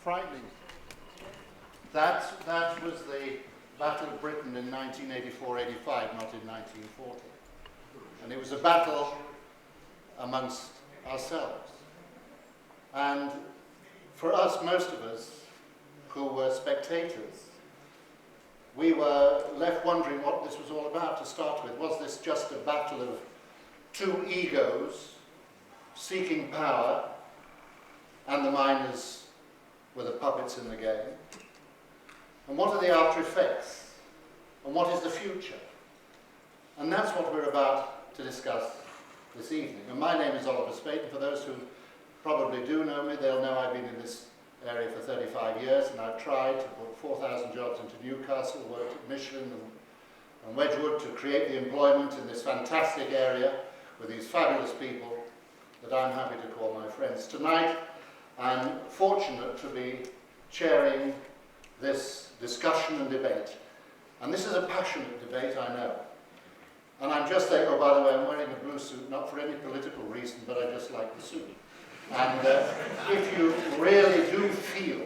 frightening. That was the Battle of Britain in 1984-85, not in 1940. And it was a battle amongst ourselves. And for us, most of us who were spectators, we were left wondering what this was all about to start with. Was this just a battle of two egos seeking power, and the miners were the puppets in the game? And what are the after effects? And what is the future? And that's what we're about to discuss this evening. And my name is Oliver Spate, and for those who probably do know me, they'll know I've been in this area for 35 years, and I've tried to put 4,000 jobs into Newcastle, worked at Michelin and Wedgwood to create the employment in this fantastic area with these fabulous people that I'm happy to call my friends. Tonight, I'm fortunate to be chairing this discussion and debate. And this is a passionate debate, I know. And I'm just saying, oh, by the way, I'm wearing a blue suit, not for any political reason, but I just like the suit. And if you really do feel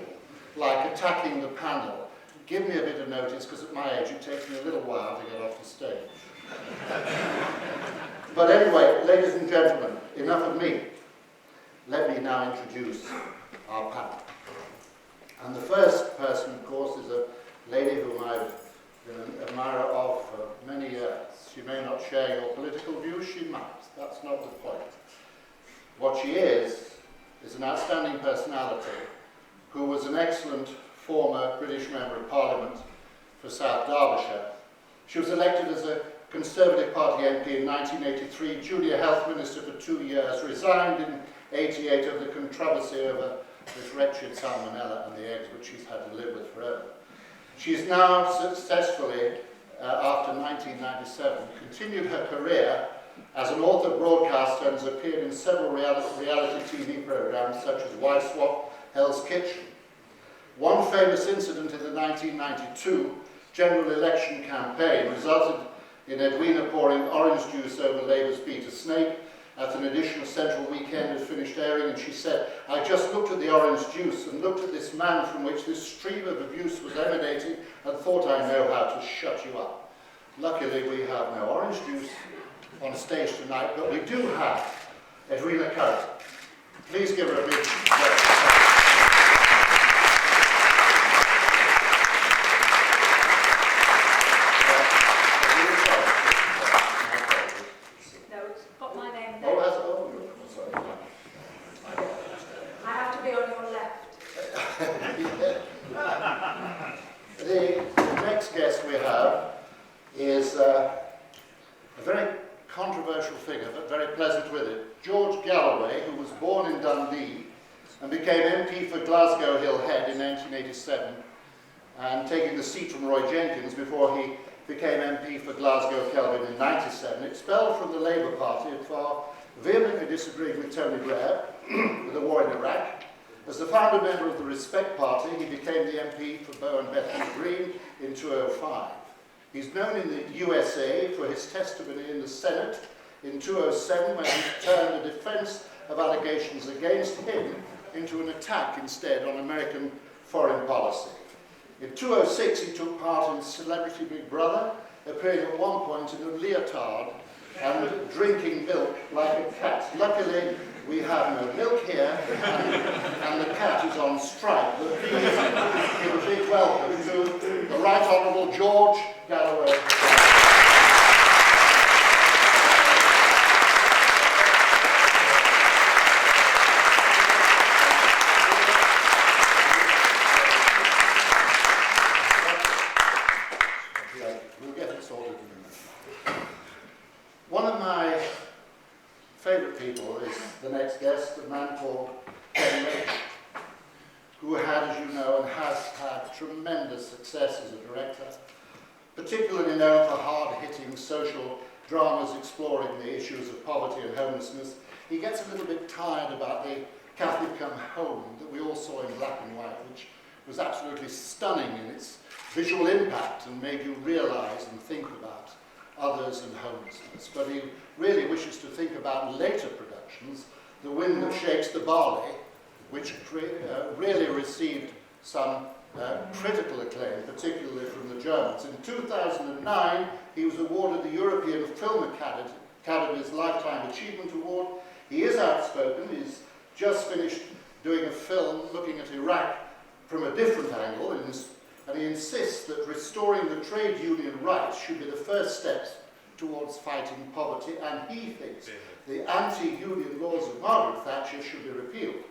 like attacking the panel, give me a bit of notice, because at my age it takes me a little while to get off the stage. But anyway, ladies and gentlemen, enough of me. Let me now introduce our panel. And the first person, of course, is a lady whom I've been an admirer of for many years. She may not share your political views, she might. That's not the point. What she is an outstanding personality who was an excellent former British Member of Parliament for South Derbyshire. She was elected as a Conservative Party MP in 1983, Junior Health Minister for 2 years, resigned in 88 over the controversy over this wretched salmonella and the eggs which she's had to live with forever. She's now successfully, after 1997, continued her career as an author, broadcaster, and has appeared in several reality TV programs such as Wife Swap, Hell's Kitchen. One famous incident in the 1992 general election campaign resulted in Edwina pouring orange juice over Labour's Peter Snape at an edition of Central Weekend had finished airing, and she said, "I just looked at the orange juice and looked at this man from which this stream of abuse was emanating and thought I know how to shut you up." Luckily, we have no orange juice on stage tonight, but we do have Edwina Currie. Please give her a big applause. Galloway, who was born in Dundee and became MP for Glasgow Hill Head in 1987, and taking the seat from Roy Jenkins before he became MP for Glasgow Kelvin in 1997, expelled from the Labour Party for vehemently disagreeing with Tony Blair with the war in Iraq. As the founder member of the Respect Party, he became the MP for Bow and Bethnal Green in 2005. He's known in the USA for his testimony in the Senate in 2007, when he turned the defence of allegations against him into an attack instead on American foreign policy. In 2006, he took part in Celebrity Big Brother, appearing at one point in a leotard and drinking milk like a cat. Luckily, we have no milk here, and the cat is on strike. But please give a big welcome to the Right Honourable George Galloway. People is the next guest, a man called Loach, who had, as you know, and has had tremendous success as a director, particularly known for hard-hitting social dramas exploring the issues of poverty and homelessness. He gets a little bit tired about the Catholic Come Home that we all saw in black and white, which was absolutely stunning in its visual impact and made you realise and think about others and homelessness. But he really wishes to think about later productions, The Wind That Shakes the Barley, which really received some critical acclaim, particularly from the Germans. In 2009, he was awarded the European Film Academy's Lifetime Achievement Award. He is outspoken. He's just finished doing a film looking at Iraq from a different angle, and he insists that restoring the trade union rights should be the first steps towards fighting poverty, and he thinks the anti-union laws of Margaret Thatcher should be repealed.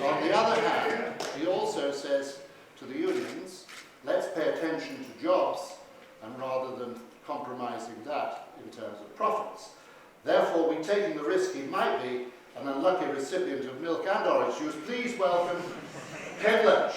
On the other hand, he also says to the unions, let's pay attention to jobs, and rather than compromising that in terms of profits. Therefore, we're taking the risk he might be an unlucky recipient of milk and orange juice. Please welcome Ken Loach.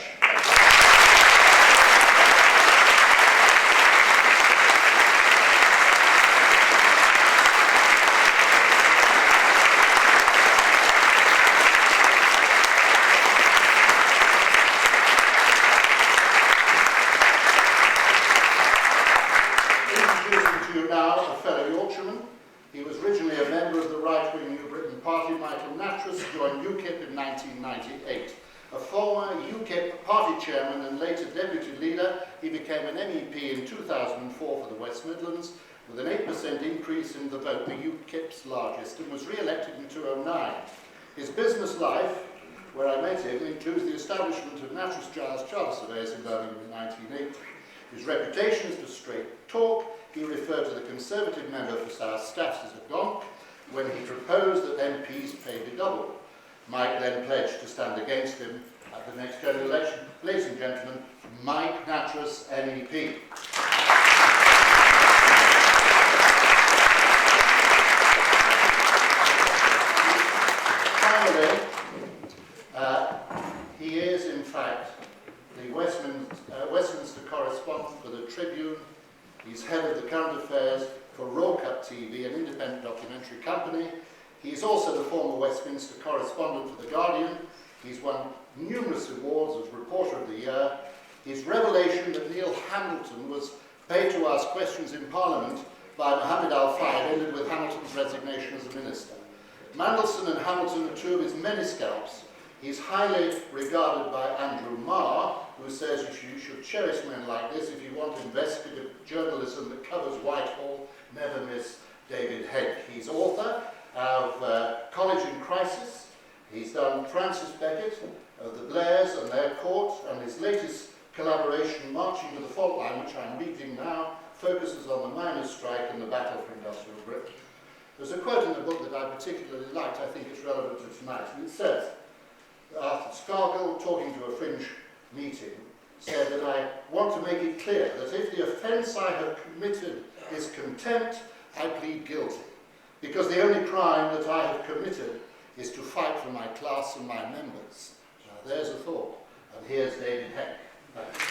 He was originally a member of the right-wing New Britain Party. Michael Nattrass joined UKIP in 1998. A former UKIP party chairman and later deputy leader, he became an MEP in 2004 for the West Midlands with an 8% increase in the vote, the UKIP's largest, and was re-elected in 2009. His business life, where I met him, includes the establishment of Nattrass Giles Charter Surveyors in Birmingham in 1980. His reputation is for straight talk. He referred to the Conservative member for South Staffs as a gonk when he proposed that MPs pay be double. Mike then pledged to stand against him at the next general election. Ladies and gentlemen, Mike Nattrass, MEP. Finally, he is in fact the Westminster correspondent for the Tribune. He's head of the current affairs for Raw Cut TV, an independent documentary company. He's also the former Westminster correspondent for The Guardian. He's won numerous awards as Reporter of the Year. His revelation that Neil Hamilton was paid to ask questions in Parliament by Mohammed Al-Fayed ended with Hamilton's resignation as a minister. Mandelson and Hamilton are two of his many scalps. He's highly regarded by Andrew Marr, who says you should cherish men like this if you want investigative journalism that covers Whitehall. Never miss David Hencke. He's author of College in Crisis. He's done Francis Beckett of the Blairs and their court, and his latest collaboration, Marching to the Fault Line, which I'm reading now, focuses on the miners' strike and the battle for industrial Britain. There's a quote in the book that I particularly liked. I think it's relevant to tonight, and it says, after SCARGILL, talking to a fringe meeting, said that I want to make it clear that if the offence I have committed is contempt, I plead guilty, because the only crime that I have committed is to fight for my class and my members. Now there's a thought, and here's David Hencke. Thank you.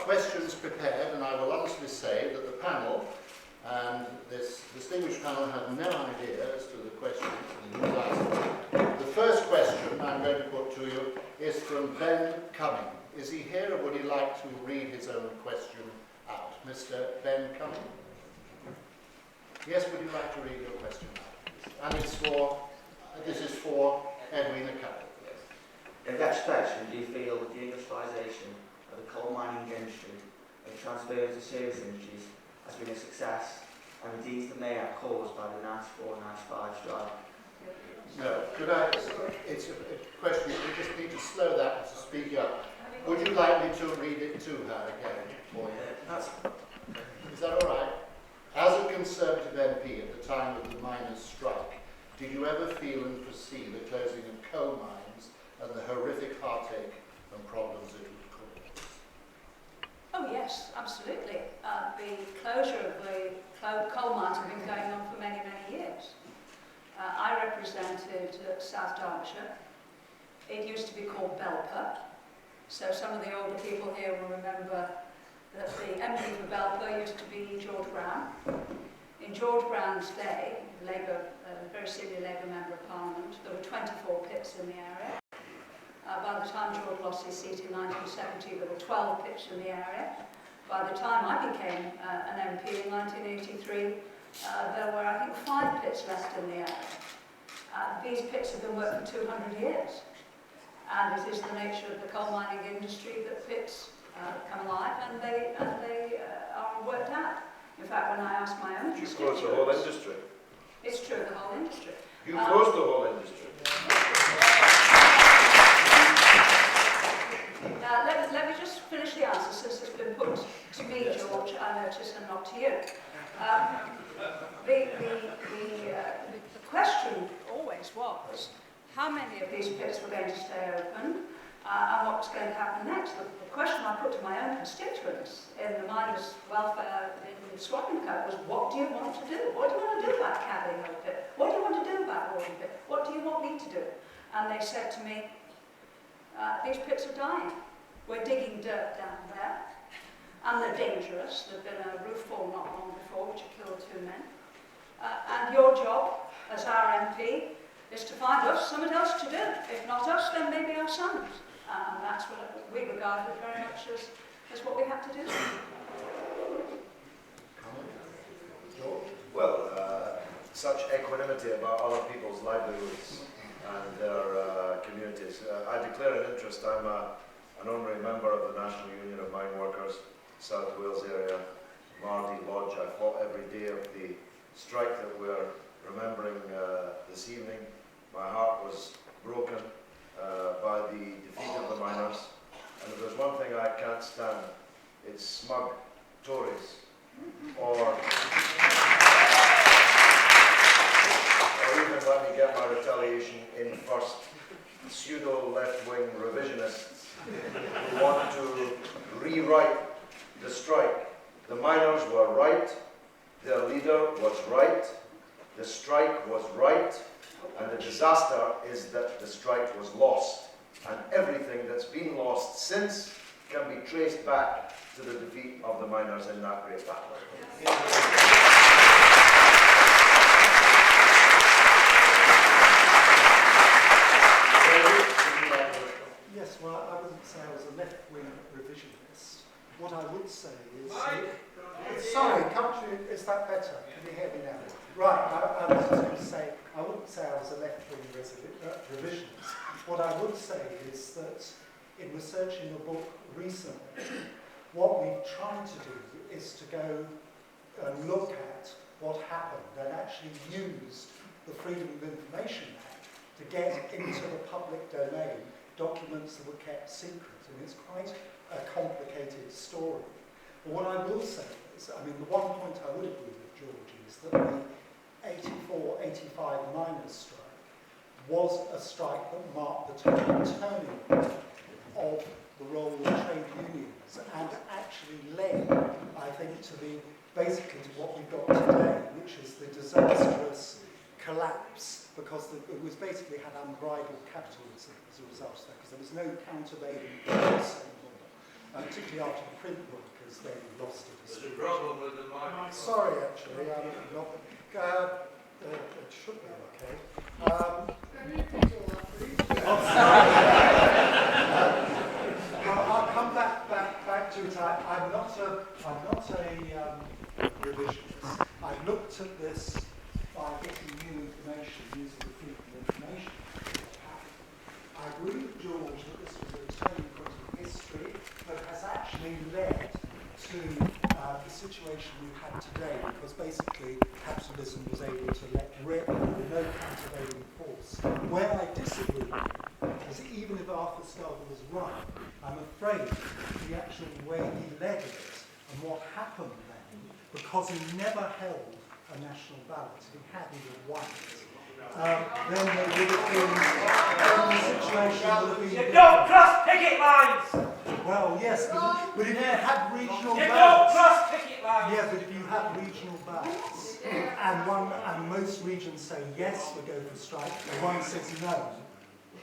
Questions prepared, and I will honestly say that the panel and this distinguished panel have no idea as to the questions that you asked. The first question I'm going to put to you is from Ben Cumming. Is he here, or would he like to read his own question out? Mr. Ben Cumming? Yes, would you like to read your question out? And it's this is for Edwina Currie. In that perspective, do you feel that the industrialisation of the coal mining industry and transfer to service industries has been a success, and indeed the mayor caused by the 94-95 strike? No, it's a question, you just need to slow that to speak up. Would you like me to read it to her again for you? Is that all right? As a Conservative MP at the time of the miners' strike, did you ever feel and foresee the closing of coal mines and the horrific heartache and problems it would cause? Oh yes, absolutely. The closure of the coal mines have been going on for many, many years. I represented South Derbyshire. It used to be called Belper. So some of the older people here will remember that the MP for Belper used to be George Brown. In George Brown's day, Labour, very senior Labour Member of Parliament, there were 24 pits in the area. By the time George lost his seat in 1970, there were 12 pits in the area. By the time I became an MP in 1983, there were, I think, 5 pits left in the area. These pits have been worked for 200 years. And it is the nature of the coal mining industry that pits come alive and they are worked out. In fact, when I asked my own You closed the whole industry. It's true of the whole industry. You closed the whole industry. Let me just finish the answer since it's been put to me, George, I notice, and not to you. The question always was how many of these pits were going to stay open and what was going to happen next. The question I put to my own constituents in the miners' welfare in Swapping-Coat was, what do you want to do? What do you want to do about Cadley Hill Pit? What do you want to do about Warden Pit? What do you want me to do? And they said to me, these pits are dying. We're digging dirt down there, and they're dangerous. There'd been a roof fall not long before, which had killed 2 men. And your job, as our MP, is to find us something else to do. If not us, then maybe our sons. And that's what we regard it very much as what we have to do. Well, such equanimity about other people's livelihoods and their communities. I declare an interest. I'm an honorary member of the National Union of Mine Workers, South Wales area, Mardy Lodge. I fought every day of the strike that we're remembering this evening. My heart was broken by the defeat of the miners. And if there's one thing I can't stand, it's smug Tories or even let me get my retaliation in first, pseudo-left-wing revisionists who want to rewrite the strike. The miners were right, their leader was right, the strike was right, and the disaster is that the strike was lost. And everything that's been lost since can be traced back to the defeat of the miners in that great battle. Yes, well, I wouldn't say I was a left-wing revisionist. What I would say is... Sorry, is that better? Can you hear me now? Right, I was just going to say, I wouldn't say I was a left-wing revisionist. What I would say is that in researching the book recently, what we've tried to do is to go and look at what happened and actually used the Freedom of Information Act to get into the public domain documents that were kept secret. And it's quite a complicated story. But what I will say is, I mean, the one point I would agree with George is that the 84-85 miners' strike was a strike that marked the turning point of the role of trade unions and actually led, I think, to basically to what we've got today, which is the disastrous collapse, because it was basically had unbridled capitalism as a result of that, because there was no countervailing force anymore, particularly after the print workers then lost it. There's a problem with the microphone. Sorry, actually, I'm not. It should be okay. I'll come back to it. I'm not a revisionist. I've looked at this by getting new information using the Freedom of Information Act. I agree with George that this was a turning point in history that has actually led to the situation we've had today, because basically capitalism was able to let rip with no countervailing force. Where I disagree is even if Arthur Scargill was right, I'm afraid the actual way he led it and what happened then, because he never held a national ballot, he hadn't won it, then there would have been the situation would have been. You don't cross picket lines! Well, yes, but if you had regional You don't ballots, cross picket lines! yeah, but if you had regional ballots, and most regions say yes, we go for strike, and one says no,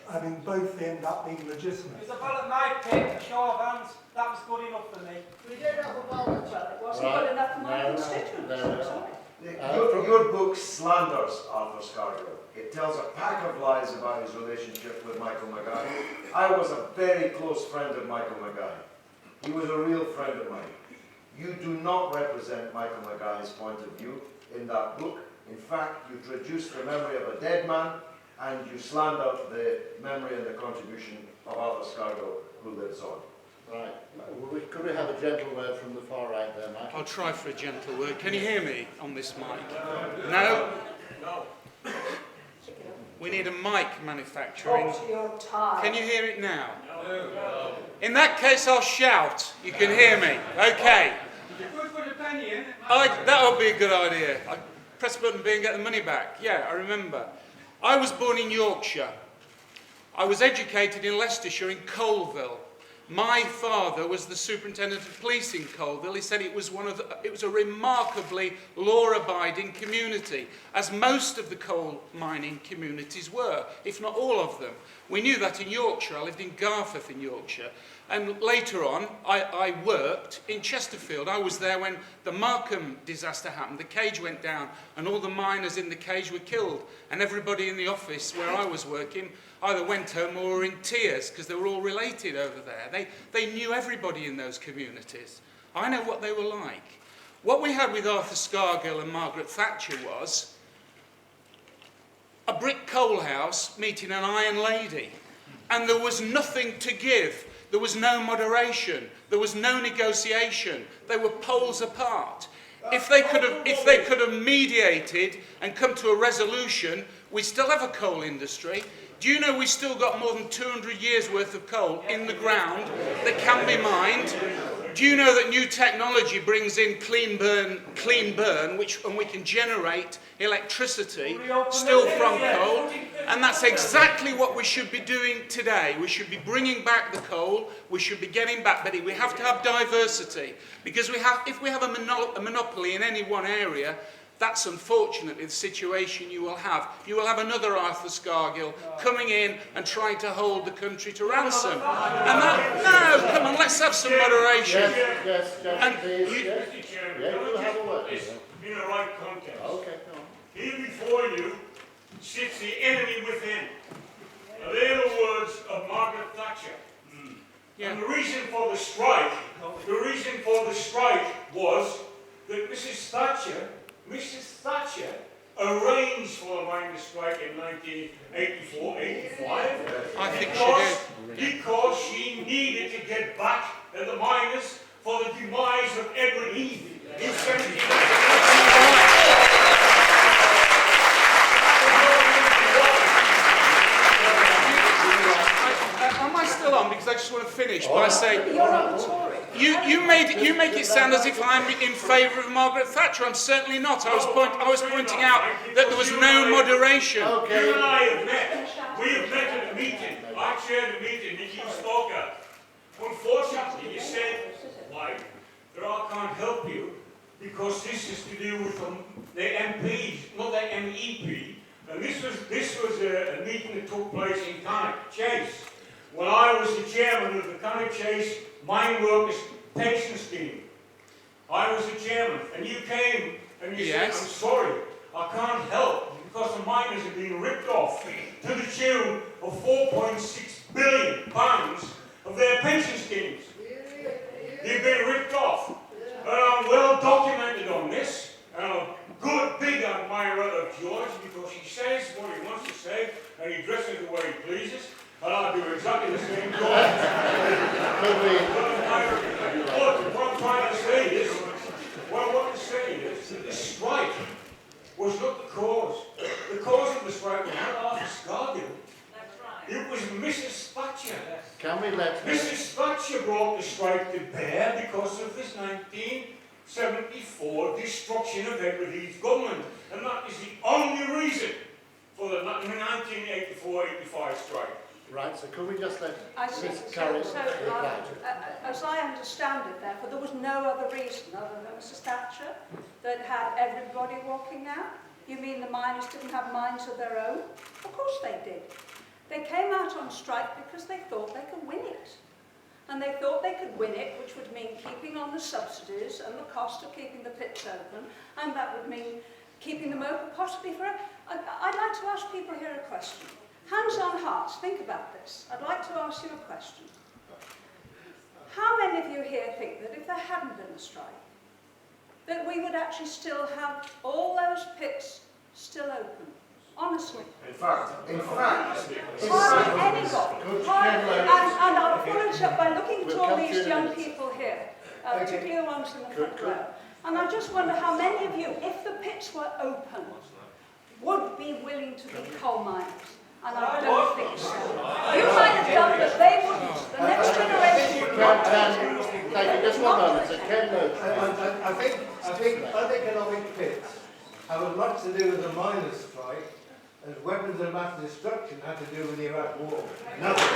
I mean, both end up being legitimate. It's a ballot my pick, a show of hands. That was good enough for me. We don't have a ballot. Well, it wasn't good enough for my constituents. I'm sorry. Your book slanders Arthur Scargill. It tells a pack of lies about his relationship with Michael Maguire. I was a very close friend of Michael Maguire. He was a real friend of mine. You do not represent Michael Maguire's point of view in that book. In fact, you traduce the memory of a dead man and you slander the memory and the contribution of Arthur Scargill, who lives on. Right. Could we have a gentle word from the far right there, Mike? I'll try for a gentle word. Can you hear me on this mic? No? No. We need a mic manufacturing. Talk to your tie. Can you hear it now? No. In that case, I'll shout. You can hear me. Okay. Good for the penny, isn't it? That would be a good idea. I press button B and get the money back. Yeah, I remember. I was born in Yorkshire. I was educated in Leicestershire in Colville. My father was the superintendent of police in Colville. He said it was a remarkably law-abiding community, as most of the coal mining communities were, if not all of them. We knew that in Yorkshire. I lived in Garforth in Yorkshire. And later on, I worked in Chesterfield. I was there when the Markham disaster happened. The cage went down and all the miners in the cage were killed. And everybody in the office where I was working either went home or were in tears because they were all related over there. They knew everybody in those communities. I know what they were like. What we had with Arthur Scargill and Margaret Thatcher was a brick coal house meeting an iron lady. And there was nothing to give. There was no moderation. There was no negotiation. They were poles apart. If they could have mediated and come to a resolution, we still have a coal industry. Do you know we've still got more than 200 years worth of coal in the ground that can be mined? Do you know that new technology brings in clean burn, and we can generate electricity still from coal? And that's exactly what we should be doing today. We should be bringing back the coal. We should be getting back, but we have to have diversity. Because if we have a monopoly in any one area, that's unfortunately the situation you will have. You will have another Arthur Scargill coming in and trying to hold the country to ransom. And no, come on, let's have some moderation. Yes, please. Mr. Chairman, Yeah, you have a word. this in the right context. Okay, come on. Here before you sits the enemy within. Now, they're the words of Margaret Thatcher. Yeah. And the reason for the strike was that Mrs. Thatcher arranged for a miners' strike in 1984-85 I think she did. because she needed to get back at the miners for the demise of Edwina in 1791. Am I still on? Because I just want to finish by saying You're not a Tory. you make it sound as if I'm in favour of Margaret Thatcher. I'm certainly not. I was pointing out that there was no moderation. Okay. You and I have met. We have met at a meeting. I chaired a meeting in East Stoke. Unfortunately, you said, why, that I can't help you because this is to do with the MPs, not the MEP. And this was a meeting that took place in Cannock Chase when I was the chairman of the Cannock Chase Mine Workers Pension Scheme. I was the chairman, and you came and you said, I'm sorry, I can't help because the miners are being ripped off to the tune of £4.6 billion of their pension schemes. They've been ripped off. And I'm well documented on this, and I'm a good big admirer of George because he says what he wants to say and he dresses the way he pleases, and I do exactly the same job. What I'm trying to say is, that the strike was not the cause. The cause of the strike was not Arthur Scargill. It was Mrs. Thatcher. Can we let Mrs. Thatcher brought the strike to bear because of this 1974 destruction of Edward's government. And that is the only reason for the 1984-85 strike. Right, so could we just let I see. Ms. Currie reply? As I understand it, therefore, there was no other reason other than Mrs. Thatcher that had everybody walking out. You mean the miners didn't have minds of their own? Of course they did. They came out on strike because they thought they could win it. and they thought they could win it, which would mean keeping on the subsidies and the cost of keeping the pits open, and that would mean keeping them open possibly forever. I'd like to ask people here a question. Hands on hearts, think about this. I'd like to ask you a question. How many of you here think that if there hadn't been a strike, that we would actually still have all those pits still open? Honestly. In fact, Hardly anybody. And I'll follow it up by looking at all these young people here, particularly the ones in the front row. And I just wonder how many of you, if the pits were open, would be willing to be coal miners. And I don't think so. You might have done, but they wouldn't. The next generation would not. Thank you. Just one moment. So Ken Loach. I think uneconomic pits have as much to do with the miners' strike as weapons of mass destruction had to do with the Iraq War. Nothing.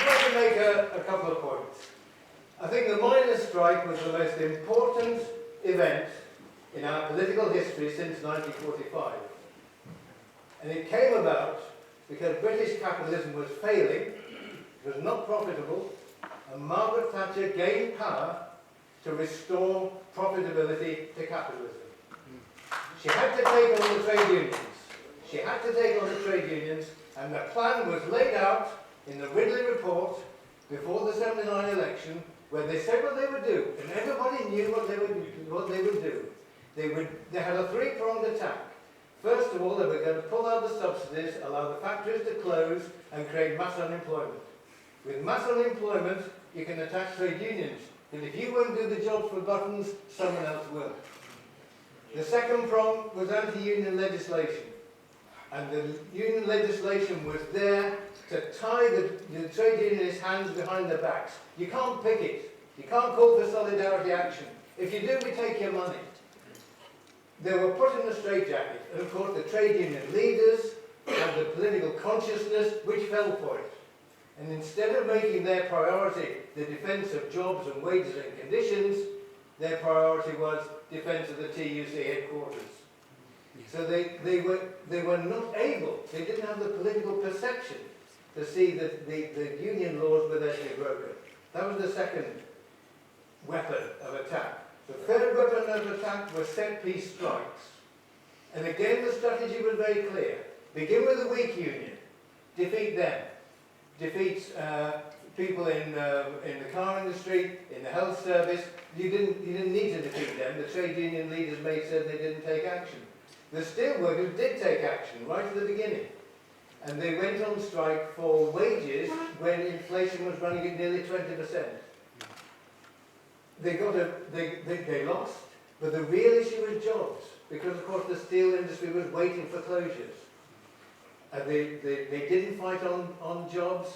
Let me make a couple of points. I think the miners' strike was the most important event in our political history since 1945. And it came about because British capitalism was failing, it was not profitable, and Margaret Thatcher gained power to restore profitability to capitalism. She had to take on the trade unions. She had to take on the trade unions, and the plan was laid out in the Ridley report before the 79 election, where they said what they would do, and everybody knew what they would do. They had a three-pronged attack. First of all, they were going to pull out the subsidies, allow the factories to close, and create mass unemployment. With mass unemployment, you can attack trade unions. And if you won't do the job for buttons, someone else will. The second prong was anti-union legislation. And the union legislation was there to tie the trade unionists' hands behind their backs. You can't picket. You can't call for solidarity action. If you do, we take your money. They were put in a straitjacket. And of course, the trade union leaders had the political consciousness which fell for it. And instead of making their priority the defence of jobs and wages and conditions, their priority was defence of the TUC headquarters. So they were not able, they didn't have the political perception to see that the union laws were there to be broken. That was the second weapon of attack. The third weapon of attack was set-piece strikes. And again, the strategy was very clear. Begin with a weak union, defeat them. Defeats people in the car industry, in the health service. You didn't need to defeat them. The trade union leaders said they didn't take action. The steelworkers did take action right at the beginning. And they went on strike for wages when inflation was running at nearly 20%. They lost, but the real issue was jobs, because of course the steel industry was waiting for closures. And they didn't fight on jobs.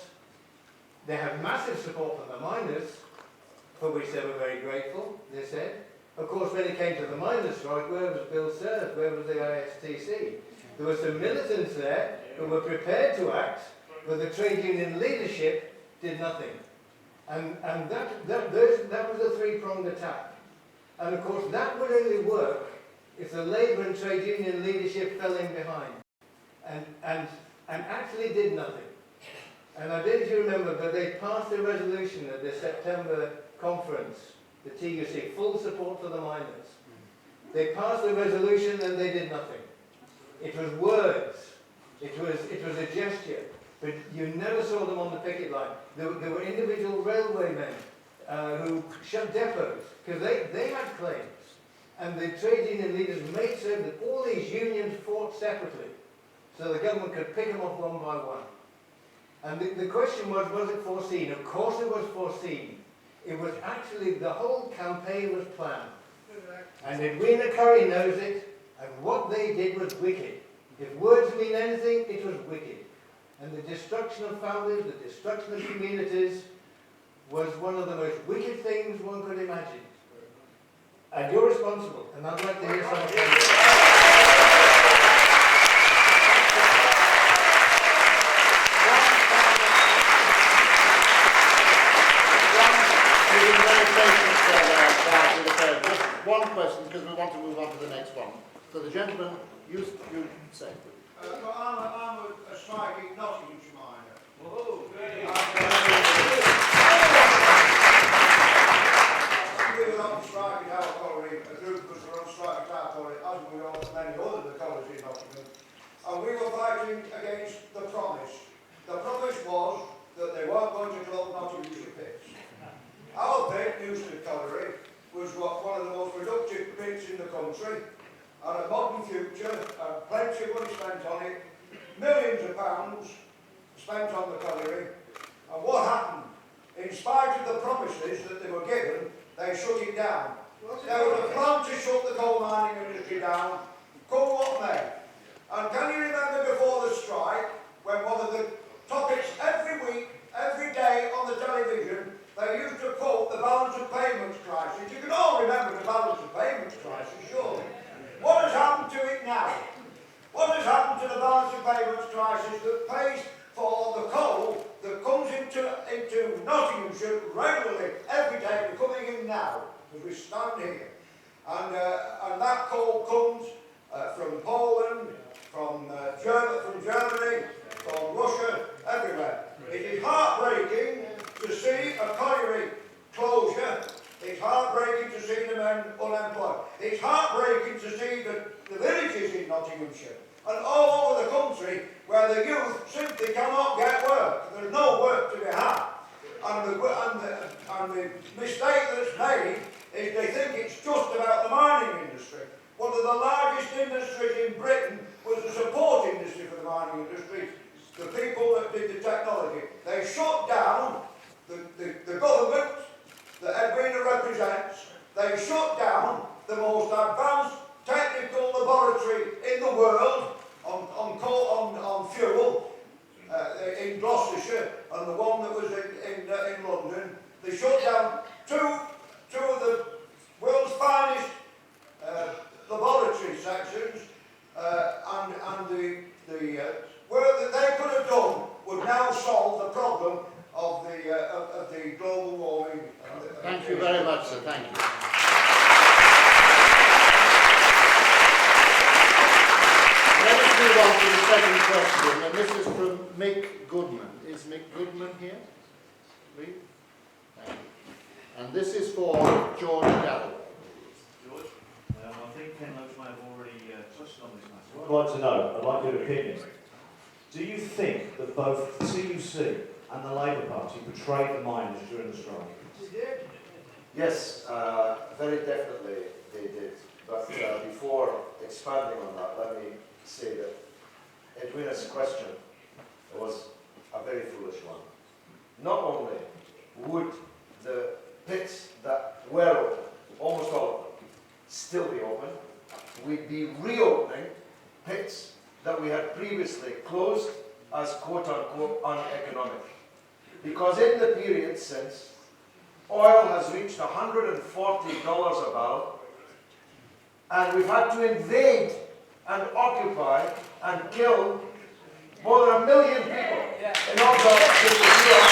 They had massive support from the miners, for which they were very grateful, they said. Of course, when it came to the miners' strike, where was Bill Serve? Where was the ISTC? There were some militants there who were prepared to act, but the trade union leadership did nothing. And that was a three-pronged attack. And of course, that would only work if the Labour and trade union leadership fell in behind and actually did nothing. And I don't know if you remember, but they passed a resolution at the September conference, the TUC, full support for the miners. They passed a resolution and they did nothing. It was words. It was a gesture. But you never saw them on the picket line. There were individual railway men who shut depots because they had claims. And the trade union leaders made certain that all these unions fought separately so the government could pick them off one by one. And the question was it foreseen? Of course it was foreseen. It was actually, the whole campaign was planned. And Edwina Currie knows it, and what they did was wicked. If words mean anything, it was wicked. And the destruction of families, the destruction of communities, was one of the most wicked things one could imagine. And you're responsible, and I'd like to hear some of One question, because we want to move on to the next one. So the gentleman, you say. I'm a striking Nottinghamshire miner. Oh, very We were on strike at our colliery, a group of us were on strike at our colliery, as we were on many other colleges in Nottingham. And we were fighting against the promise. The promise was that they weren't going to close Nottinghamshire pits. Our pit, Newstead Colliery, was one of the most productive pits in the country, had a modern future, had plenty of money spent on it, millions of pounds spent on the colliery. And what happened? In spite of the promises that they were given, they shut it down. There was a plan to shut the coal mining industry down, come what may. And can you remember before the strike, when one of the topics every week, every day on the television, they used to quote the balance of payments crisis. You can all remember the balance of payments crisis, surely. What has happened to it now? What has happened to the balance of payments crisis that pays for the coal that comes into Nottinghamshire regularly every day? We're coming in now, as we stand here. And that coal comes from Poland, from Germany, from Russia, everywhere. It is heartbreaking to see a colliery closure. It's heartbreaking to see the men unemployed. It's heartbreaking to see the villages in Nottinghamshire and all over the country where the youth simply cannot get work. There's no work to be had. And the mistake that's made is they think it's just about the mining industry. One of the largest industries in Britain was the support industry for the mining industry. The people that did the technology. They shut down the government that Edwina represents. They shut down the most advanced technical laboratory in the world on fuel in Gloucestershire, and the one that was in London. They shut down two of the world's finest laboratory sections, and the work that they could have done would now solve the problem of the global warming. Thank you very much, sir. Thank you. Let us move on to the second question, and this is from Mick Goodman. Is Mick Goodman here? Please. Thank you. And this is for George Galloway. George, I think Ken Loach may have already touched on this matter. I'd like to know, I'd like your opinion. Do you think that both the CUC and the Labour Party betrayed the miners during the strike? Yes, very definitely they did. But before expanding on that, let me say that Edwina's question was a very foolish one. Not only would the pits that were open, almost all of them, still be open, we'd be reopening pits that we had previously closed as quote-unquote uneconomic. Because in the period since, oil has reached $140 a barrel, and we've had to invade and occupy and kill more than 1 million people in order to secure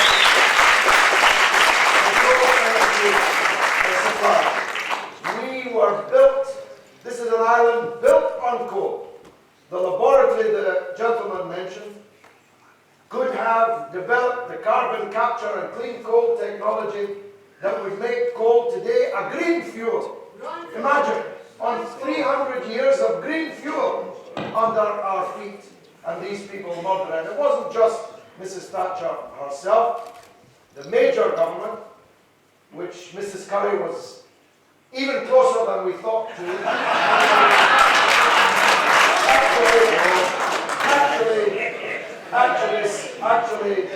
the supply. We were built, this is an island built on coal. The laboratory the gentleman mentioned could have developed the carbon capture and clean coal technology that would make coal today a green fuel. Imagine, on 300 years of green fuel under our feet, and these people murdered. And it wasn't just Mrs. Thatcher herself, the Major government, which Mrs. Currie was even closer than we thought to. actually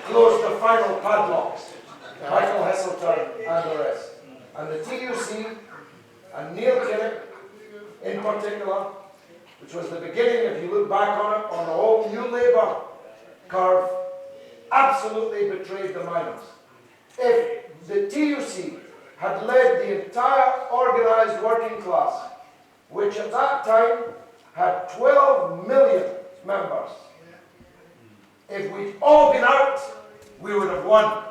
closed the final padlocks. Michael Heseltine and the rest. And the TUC and Neil Kinnock in particular, which was the beginning, if you look back on it, on the whole New Labour curve, absolutely betrayed the miners. If the TUC had led the entire organised working class, which at that time had 12 million members, if we'd all been out, we would have won.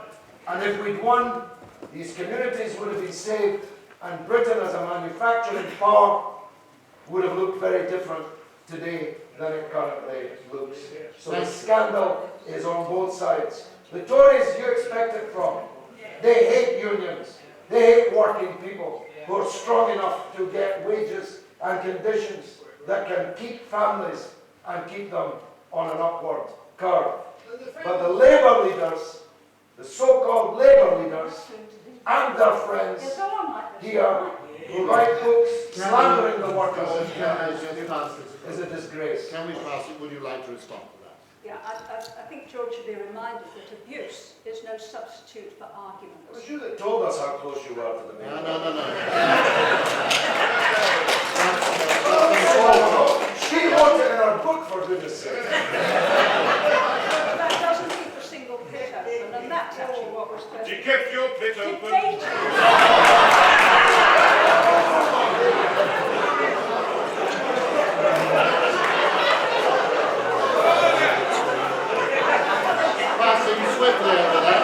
And if we'd won, these communities would have been saved, and Britain as a manufacturing power would have looked very different today than it currently looks. So the scandal is on both sides. The Tories, you expect it from. They hate unions. They hate working people who are strong enough to get wages and conditions that can keep families and keep them on an upward curve. But the Labour leaders, the so-called Labour leaders, and their friends here who write books slandering the workers is a disgrace. Can we pass it? Would you like to respond to that? Yeah, I think George should be reminded that abuse is no substitute for argument. It was you that told us how close you were to the meeting. No. She wrote it in her book, for goodness sake. That doesn't keep a single pit open, and that's actually what we're supposed to do. You kept your pit open. Debate. Passing swiftly over that.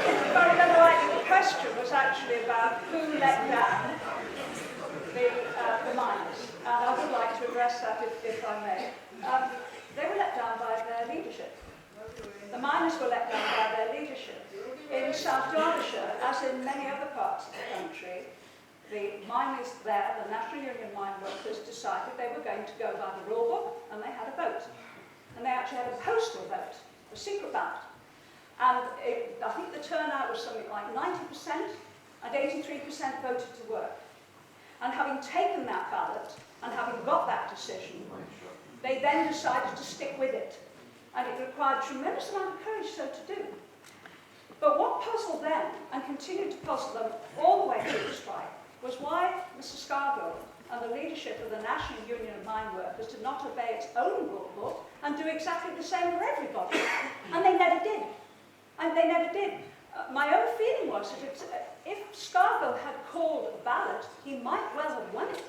If I remember rightly, the question was actually about who let down the miners. And I would like to address that if I may. They were let down by their leadership. The miners were let down by their leadership. In South Derbyshire, as in many other parts of the country, the miners there, the National Union mine workers, decided they were going to go by the rule book, and they had a vote. And they actually had a postal vote, a secret ballot. And I think the turnout was something like 90%, and 83% voted to work. And having taken that ballot, and having got that decision, they then decided to stick with it. And it required a tremendous amount of courage so to do. But what puzzled them, and continued to puzzle them all the way through the strike, was why Mr. SCARGILL and the leadership of the National Union of Mine Workers did not obey its own rule book and do exactly the same for everybody. And they never did. And they never did. My own feeling was that if SCARGILL had called a ballot, he might well have won it.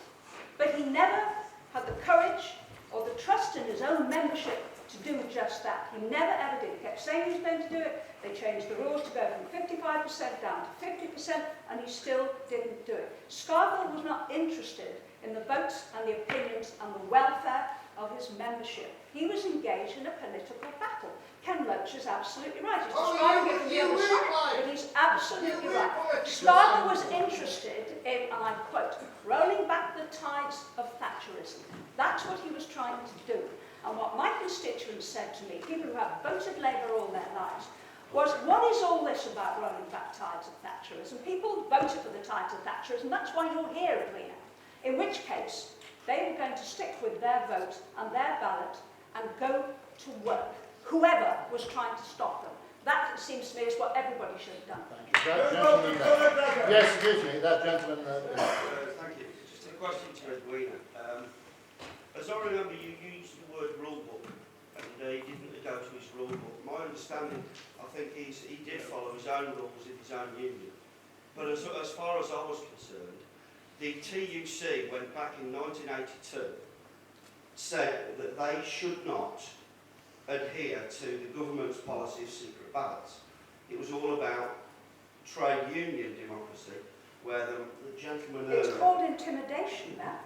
But he never had the courage or the trust in his own membership to do just that. He never ever did. He kept saying he was going to do it. They changed the rules to go from 55% down to 50%, and he still didn't do it. SCARGILL was not interested in the votes and the opinions and the welfare of his membership. He was engaged in a political battle. Ken Loach is absolutely right. He's describing it from the other side, but he's absolutely right. SCARGILL was interested in, and I quote, rolling back the tides of Thatcherism. That's what he was trying to do. And what my constituents said to me, people who have voted Labour all their lives, was, what is all this about rolling back tides of Thatcherism? People voted for the tides of Thatcherism, that's why you're here, Edwina. In which case, they were going to stick with their vote and their ballot and go to work, whoever was trying to stop them. That, it seems to me, is what everybody should have done. Thank you. That gentleman there. Yes, excuse me, that gentleman there. Thank you. Just a question to Edwina. As I remember, you used the word rule book, and he didn't go to his rule book. My understanding, I think he did follow his own rules in his own union. But as far as I was concerned, the TUC went back in 1982, said that they should not adhere to the government's policy of secret ballots. It was all about trade union democracy, where the gentleman It's called intimidation now.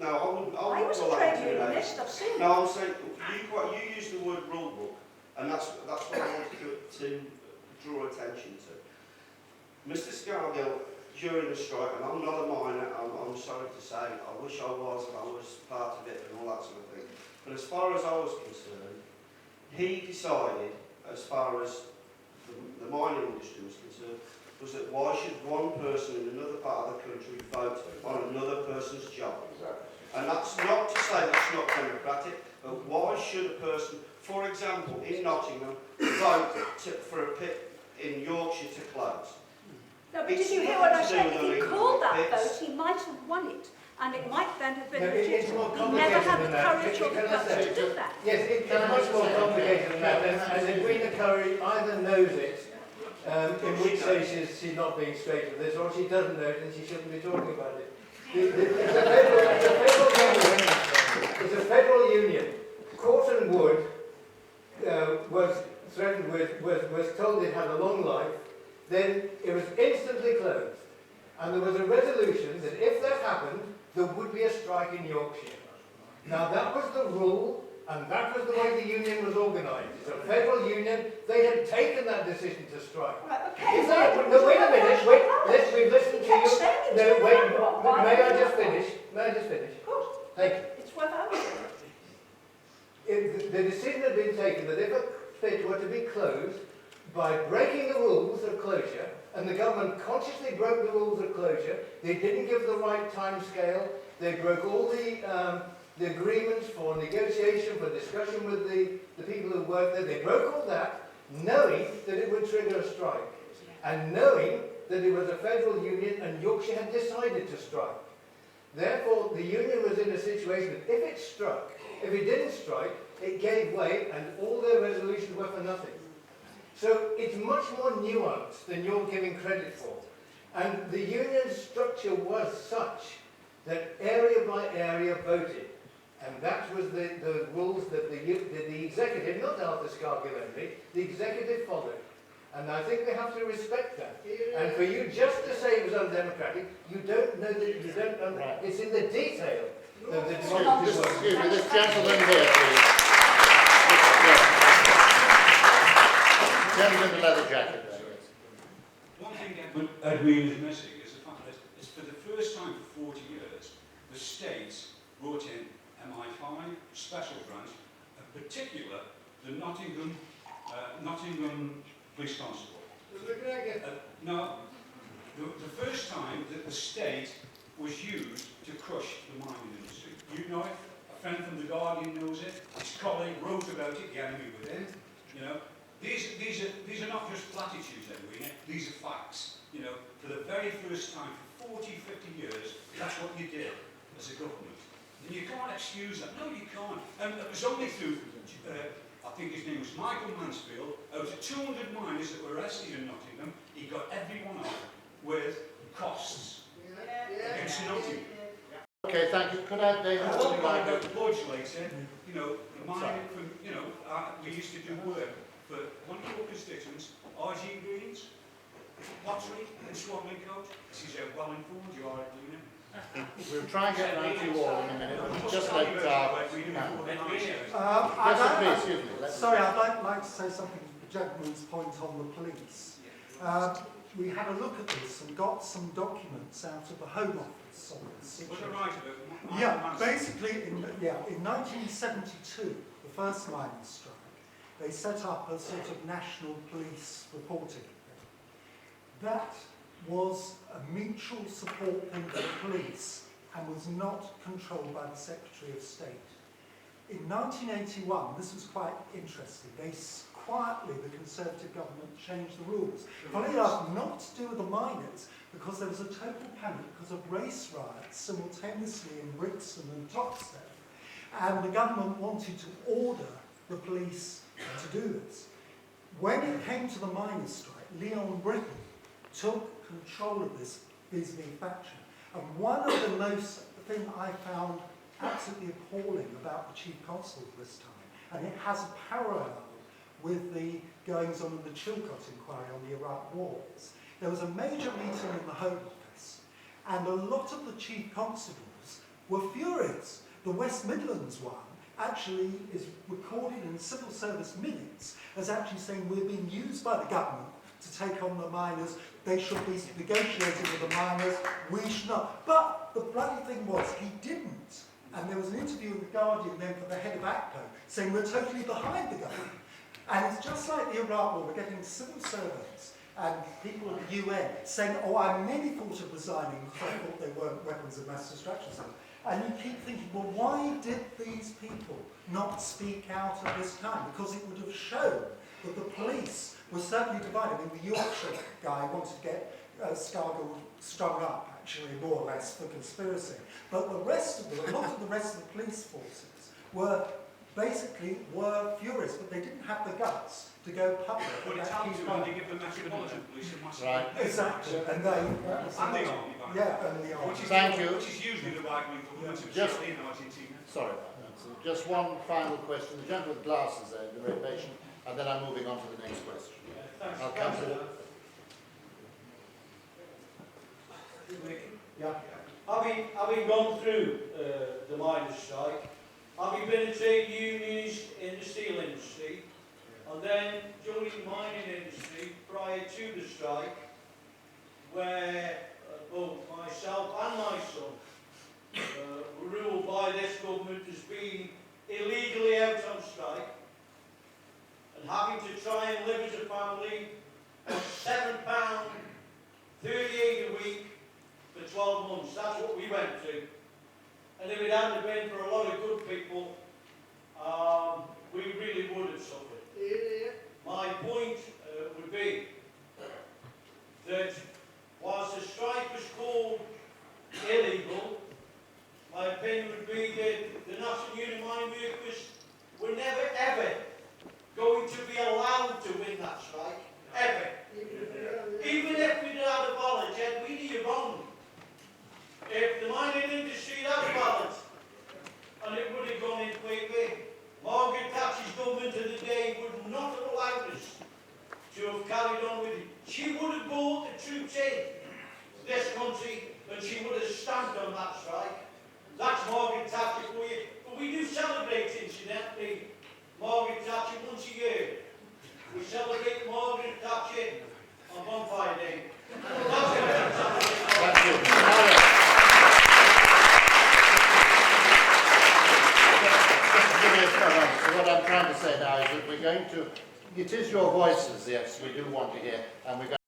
No, I wouldn't call I was a that trade intimidation. unionist, I've seen it. No, I'm saying, you used the word rule book, and that's what I wanted to draw attention to. Mr. SCARGILL, during the strike, and I'm not a miner, I'm sorry to say, I wish I was part of it and all that sort of thing, but as far as I was concerned, he decided, as far as the mining industry was concerned, was that why should one person in another part of the country vote on another person's job? Exactly. And that's not to say that's not democratic, but why should a person, for example, in Nottingham, vote for a pit in Yorkshire to close? No, but did you hear what I said? If he called that vote, he might have won it. And it might then have been legitimate. He never had the courage or the guts to do that. Yes, it's much more complicated than that. And Edwina Currie either knows it, in which case she's not being straight with this, or she doesn't know it and she shouldn't be talking about it. It's a federal union. Corton Wood was threatened with, was told it had a long life, then it was instantly closed. there would be a strike in Yorkshire. Now that was the rule, and that was the way the union was organised. It's a federal union. They had taken that decision to strike. Right, okay. If they, no, wait a minute. We've listened to you. No, wait. May I just finish? May I just finish? Of course. Thank you. It's worth answering. The decision had been taken that if a pit were to be closed by breaking the rules of closure, and the government consciously broke the rules of closure, they didn't give the right time scale, they broke all the agreements for negotiation, for discussion with the people who worked there, they broke all that, knowing that it would trigger a strike, and knowing that it was a federal union and Yorkshire had decided to strike. Therefore, the union was in a situation that if it struck, if it didn't strike, it gave way and all their resolutions were for nothing. So it's much more nuanced than you're giving credit for. And the union structure was such that area by area voted. And that was the rules that the executive, not Arthur Scargill only, the executive followed. And I think we have to respect that. And for you just to say it was undemocratic, you don't know that you don't know. Right. It's in the detail of the democracy. Excuse me, this gentleman here, please. Gentleman in the leather jacket there, yes. One thing Edwina is missing is the fact that it's for the first time for 40 years, the state brought in MI5, special branch, in particular the Nottingham Police Constable. No, the first time that the state was used to crush the mining industry. You know it, a friend from The Guardian knows it, his colleague wrote about it, The Enemy Within, you know. These are not just platitudes, Edwina, these are facts. You know, for the very first time for 40, 50 years, that's what you did as a government. And you can't excuse that. No, you can't. And it was only through, I think his name was Michael Mansfield, out of 200 miners that were arrested in Nottingham, he got everyone off with costs against Nottingham. Okay, thank you. Could I, David, And would one you point like about to... the legislature, you know, the mining, you know, we used to do work for one of your constituents, RG Greens, Potteries and Swaddling Coat. This is how well informed you are, Edwina. We'll try and get round to you all in a minute. Just let... excuse me. Sorry, I'd like to say something to the gentleman's point on the police. We had a look at this and got some documents out of the Home Office on this. Was it right about Yeah, basically, in 1972, the first miners' strike, they set up a sort of national police reporting thing. That was a mutual support thing for the police and was not controlled by the Secretary of State. In 1981, this was quite interesting, quietly the Conservative government changed the rules. Funny enough, not to do with the miners, because there was a total panic because of race riots simultaneously in Brixton and Toxteth, and the government wanted to order the police to do this. When it came to the miners' strike, Leon Britton took control of this vis-a-vis Thatcher. And one of the thing I found absolutely appalling about the Chief Constable this time, and it has a parallel with the goings-on in the Chilcot inquiry on the Iraq War, there was a major meeting in the Home Office, and a lot of the Chief Constables were furious. The West Midlands one actually is recorded in civil service minutes as actually saying we're being used by the government to take on the miners, they should be negotiating with the miners, we should not. But the bloody thing was, he didn't. And there was an interview in The Guardian then for the head of ACPO saying we're totally behind the government. And it's just like the Iraq War, we're getting civil servants and people at the UN saying, oh, I nearly thought of resigning because I thought they weren't weapons of mass destruction. And you keep thinking, well, why did these people not speak out at this time? Because it would have shown that the police were certainly divided. I mean, the Yorkshire guy wanted to get Scargill strung up, actually, more or less, for conspiracy. But the rest of them, a lot of the rest of the police forces were furious, but they didn't have the guts to go public. But it's up to them to give the Metropolitan Police a massive... Right. Exactly. And they... and the army. Yeah, and the army. Thank you. Which is usually the right wing for women Just, in Argentina. sorry about that. So just one final question. The gentleman with glasses there, the very patient, and then I'm moving on to the next question. I'll come to it. Yeah. having gone through the miners' strike, having been a trade unionist in the steel industry, and then joining the mining industry prior to the strike, where both myself and my son were ruled by this government as being illegally out on strike, and having to try and live as a family on £7.38 a week for 12 months. That's what we went through. And if it hadn't been for a lot of good people, we really would have suffered. My point would be that whilst the strike was called illegal, my opinion would be that the National Union of Mine Workers were never ever going to be allowed to win that strike. Ever. Even if we'd had a ballot, Edwina, you're wrong. If the mining industry had a ballot, and it would have gone in quickly, Margaret Thatcher's government of the day would not have allowed us to have carried on with it. She would have brought the troops in this country, and she would have stamped on that strike. That's Margaret Thatcher for you. But we do celebrate, incidentally, Margaret Thatcher once a year. We celebrate Margaret Thatcher on Bonfire Day. That's what we celebrate. Thank you. So what I'm trying to say now is that we're going to, it is your voices, yes, we do want to hear, and we're going